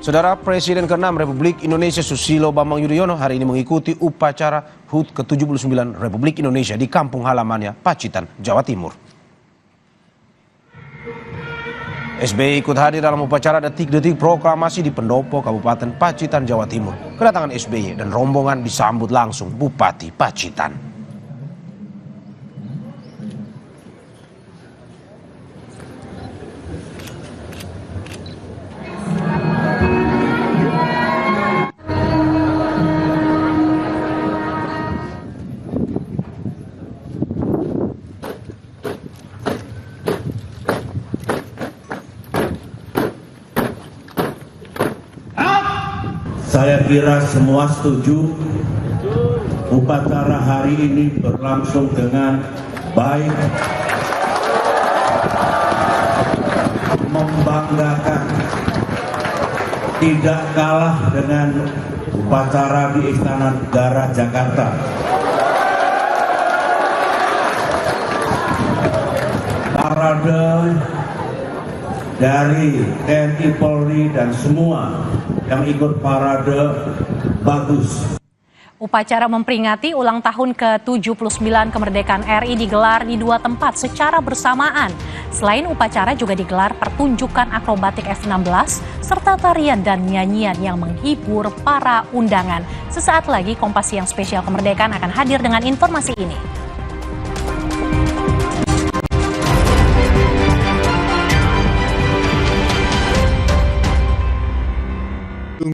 Saudara Presiden ke-6 Republik Indonesia Susilo Bambang Yudhoyono hari ini mengikuti upacara HUT ke-79 Republik Indonesia di kampung halamannya, Pacitan, Jawa Timur. SBY ikut hadir dalam upacara detik-detik proklamasi di Pendopo, Kabupaten Pacitan, Jawa Timur. Kedatangan SBY dan rombongan disambut langsung Bupati Pacitan. Saya kira semua setuju upacara hari ini berlangsung dengan baik, membanggakan, tidak kalah dengan upacara di Istana Negara Jakarta. Parade dari TNI, Polri, dan semua yang ikut parade bagus. Upacara memperingati ulang tahun ke-79 kemerdekaan RI digelar di dua tempat secara bersamaan. Selain upacara juga digelar pertunjukan akrobatik F-16 serta tarian dan nyanyian yang menghibur para undangan. Sesaat lagi Kompas Siang Spesial Kemerdekaan akan hadir dengan informasi ini.